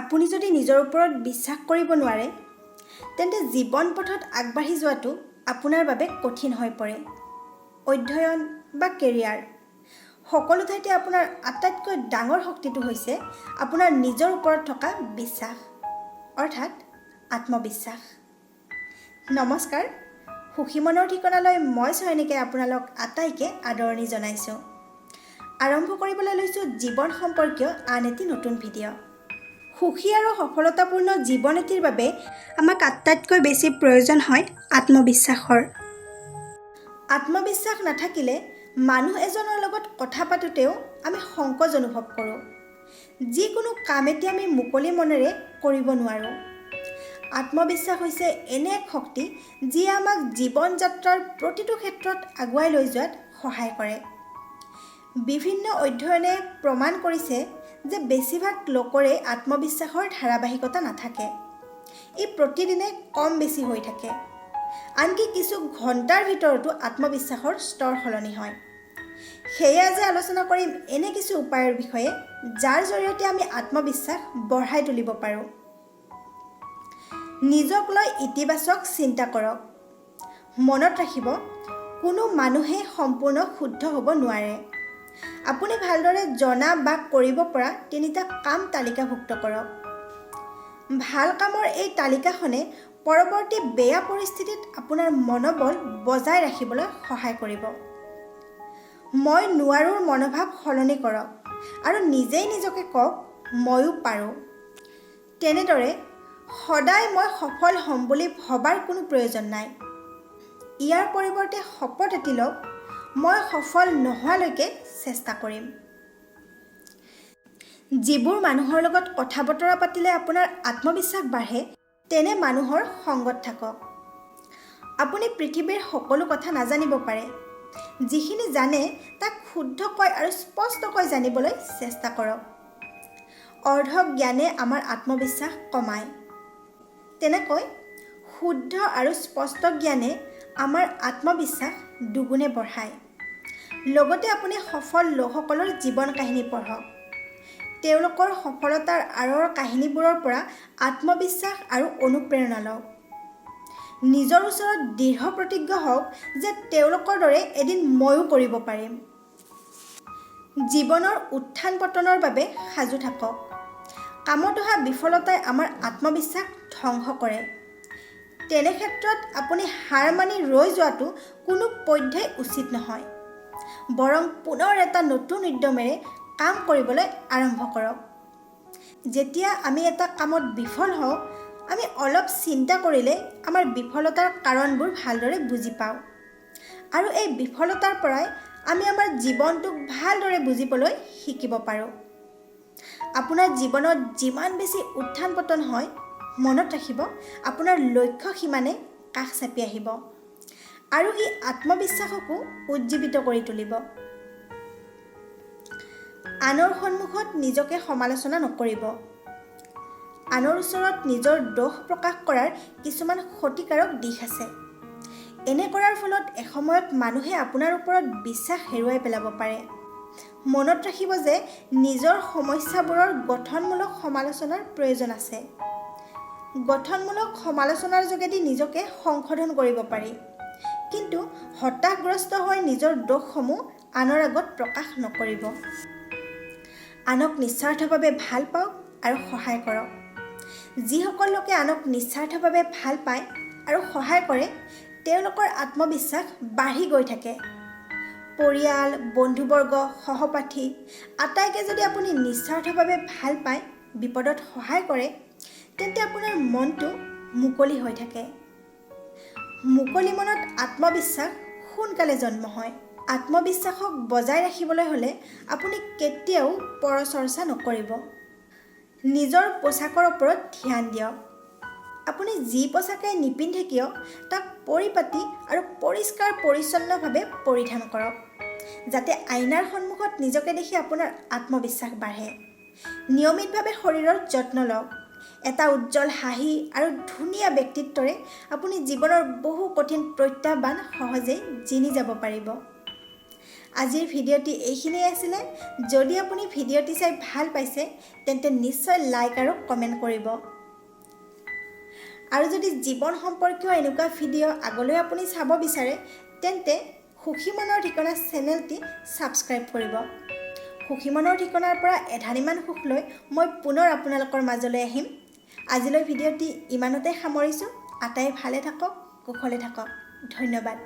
আপুনি যদি নিজৰ ওপৰত বিশ্বাস কৰিব নোৱাৰে তেন্তে জীৱন পথত আগবাঢ়ি যোৱাটো আপোনাৰ বাবে কঠিন হৈ পৰে। অধ্যয়ন বা কেৰিয়াৰ সকলো ঠাইতে আপোনাৰ আটাইতকৈ ডাঙৰ শক্তিটো হৈছে আপোনাৰ নিজৰ ওপৰত থকা বিশ্বাস, অৰ্থাৎ আত্মবিশ্বাস। নমস্কাৰ, সুখী মনৰ ঠিকনালৈ মই চয়নিকে আপোনালোক আটাইকে আদৰণি জনাইছোঁ। আৰম্ভ কৰিবলৈ লৈছোঁ জীৱন সম্পৰ্কীয় আন এটি নতুন ভিডিঅ'। সুখী আৰু সফলতাপূৰ্ণ জীৱন এটিৰ বাবে আমাক আটাইতকৈ বেছি প্ৰয়োজন হয় আত্মবিশ্বাসৰ। আত্মবিশ্বাস নাথাকিলে মানুহ এজনৰ লগত কথা পাতোঁতেও আমি সংকোচ অনুভৱ কৰোঁ। যিকোনো কাম এটি আমি মুকলি মনেৰে কৰিব নোৱাৰোঁ। আত্মবিশ্বাস হৈছে এনে এক শক্তি যিয়ে আমাক জীৱন যাত্ৰাৰ প্ৰতিটো ক্ষেত্ৰত আগুৱাই লৈ যোৱাত সহায় কৰে। বিভিন্ন অধ্যয়নে প্ৰমাণ কৰিছে যে বেছিভাগ লোকৰে আত্মবিশ্বাসৰ ধাৰাবাহিকতা নাথাকে। ই প্ৰতিদিনে কম বেছি হৈ থাকে। আনকি কিছু ঘণ্টাৰ ভিতৰতো আত্মবিশ্বাসৰ স্তৰ সলনি হয়। সেয়ে আজি আলোচনা কৰিম এনে কিছু উপায়ৰ বিষয়ে যাৰ জৰিয়তে আমি আত্মবিশ্বাস বঢ়াই তুলিব পাৰোঁ। নিজক লৈ ইতিবাচক চিন্তা কৰক। মনত ৰাখিব, কোনো মানুহে সম্পূৰ্ণ শুদ্ধ হ'ব নোৱাৰে। আপুনি ভালদৰে জনা বা কৰিব পৰা 3টা কাম তালিকাভুক্ত কৰক। ভাল কামৰ এই তালিকাখনে পৰৱৰ্তী বেয়া পৰিস্থিতিত আপোনাৰ মনোবল বজাই ৰাখিবলৈ সহায় কৰিব। মই নোৱাৰোৰ মনোভাৱ সলনি কৰক আৰু নিজেই নিজকে কওক, ময়ো পাৰোঁ। তেনেদৰে সদায় মই সফল হ'ম বুলি ভবাৰ কোনো প্ৰয়োজন নাই। ইয়াৰ পৰিৱৰ্তে শপত এটি লওক, মই সফল নোহোৱালৈকে চেষ্টা কৰিম। যিবোৰ মানুহৰ লগত কথা বতৰা পাতিলে আপোনাৰ আত্মবিশ্বাস বাঢ়ে, তেনে মানুহৰ সংগত থাকক। আপুনি পৃথিৱীৰ সকলো কথা নাজানিব পাৰে। যিখিনি জানে তাক শুদ্ধকৈ আৰু স্পষ্টকৈ জানিবলৈ চেষ্টা কৰক। অৰ্ধ জ্ঞানে আমাৰ আত্মবিশ্বাস কমায়। তেনেকৈ শুদ্ধ আৰু স্পষ্ট জ্ঞানে আমাৰ আত্মবিশ্বাস দুগুণে বঢ়ায়। লগতে আপুনি সফল লোকসকলৰ জীৱন কাহিনী পঢ়ক। তেওঁলোকৰ সফলতাৰ আঁৰৰ কাহিনীবোৰৰ পৰা আত্মবিশ্বাস আৰু অনুপ্ৰেৰণা লওক। নিজৰ ওচৰত দৃঢ় প্ৰতিজ্ঞ হওক যে তেওঁলোকৰ দৰে এদিন ময়ো কৰিব পাৰিম। জীৱনৰ উত্থান পতনৰ বাবে সাজু থাকক। কামত অহা বিফলতাই আমাৰ আত্মবিশ্বাস ধ্বংস কৰে। তেনে ক্ষেত্ৰত আপুনি হাৰ মানি ৰৈ যোৱাটো কোনো পধ্যেই উচিত নহয়। বৰং পুনৰ এটা নতুন উদ্যমেৰে কাম কৰিবলৈ আৰম্ভ কৰক। যেতিয়া আমি এটা কামত বিফল হওঁ, আমি অলপ চিন্তা কৰিলে আমাৰ বিফলতাৰ কাৰণবোৰ ভালদৰে বুজি পাওঁ। আৰু এই বিফলতাৰ পৰাই আমি আমাৰ জীৱনটোক ভালদৰে বুজিবলৈ শিকিব পাৰোঁ। আপোনাৰ জীৱনত যিমান বেছি উত্থান পতন হয়, মনত ৰাখিব, আপোনাৰ লক্ষ্য সিমানে কাষ চাপি আহিব আৰু ই আত্মবিশ্বাসকো উজ্জীৱিত কৰি তুলিব। আনৰ সন্মুখত নিজকে সমালোচনা নকৰিব। আনৰ ওচৰত নিজৰ দোষ প্ৰকাশ কৰাৰ কিছুমান ক্ষতিকাৰক দিশ আছে। এনে কৰাৰ ফলত এসময়ত মানুহে আপোনাৰ ওপৰত বিশ্বাস হেৰুৱাই পেলাব পাৰে। মনত ৰাখিব যে নিজৰ সমস্যাবোৰৰ গঠনমূলক সমালোচনাৰ প্ৰয়োজন আছে। গঠনমূলক সমালোচনাৰ যোগেদি নিজকে সংশোধন কৰিব পাৰি। কিন্তু হতাশগ্ৰস্ত হৈ নিজৰ দোষসমূহ আনৰ আগত প্ৰকাশ নকৰিব। আনক নিস্বাৰ্থভাৱে ভাল পাওক আৰু সহায় কৰক। যিসকল লোকে আনক নিস্বাৰ্থভাৱে ভাল পায় আৰু সহায় কৰে, তেওঁলোকৰ আত্মবিশ্বাস বাঢ়ি গৈ থাকে। পৰিয়াল, বন্ধুবৰ্গ, সহপাঠী আটাইকে যদি আপুনি নিস্বাৰ্থভাৱে ভাল পায়, বিপদত সহায় কৰে, তেন্তে আপোনাৰ মনটো মুকলি হৈ থাকে। মুকলি মনত আত্মবিশ্বাস সোনকালে জন্ম হয়। আত্মবিশ্বাসক বজাই ৰাখিবলৈ হ'লে আপুনি কেতিয়াও পৰচৰ্চা নকৰিব। নিজৰ পোছাকৰ ওপৰত ধ্যান দিয়ক। আপুনি যি পোছাকেই নিপিন্ধে কিয়, তাক পৰিপাটি আৰু পৰিষ্কাৰ পৰিচ্ছন্নভাৱে পৰিধান কৰক, যাতে আইনাৰ সন্মুখত নিজকে দেখি আপোনাৰ আত্মবিশ্বাস বাঢ়ে। নিয়মিতভাৱে শৰীৰৰ যত্ন লওক। এটা উজ্জ্বল হাঁহি আৰু ধুনীয়া ব্যক্তিত্বৰে আপুনি জীৱনৰ বহু কঠিন প্ৰত্যাহ্বান সহজেই জিনি যাব পাৰিব। আজিৰ ভিডিঅ'টি এইখিনিয়ে আছিলে। যদি আপুনি ভিডিঅ'টি চাই ভাল পাইছে তেন্তে নিশ্চয় লাইক আৰু কমেণ্ট কৰিব। আৰু যদি জীৱন সম্পৰ্কীয় এনেকুৱা ভিডিঅ' আগলৈ আপুনি চাব বিচাৰে তেন্তে সুখী মনৰ ঠিকনা চেনেলটি ছাবস্ক্ৰাইব কৰিব। সুখী মনৰ ঠিকনাৰ পৰা এধানিমান সুখ লৈ মই পুনৰ আপোনালোকৰ মাজলৈ আহিম। আজিলৈ ভিডিঅ'টি ইমানতে সামৰিছোঁ। আটাই ভালে থাকক, কুশলে থাকক। ধন্যবাদ।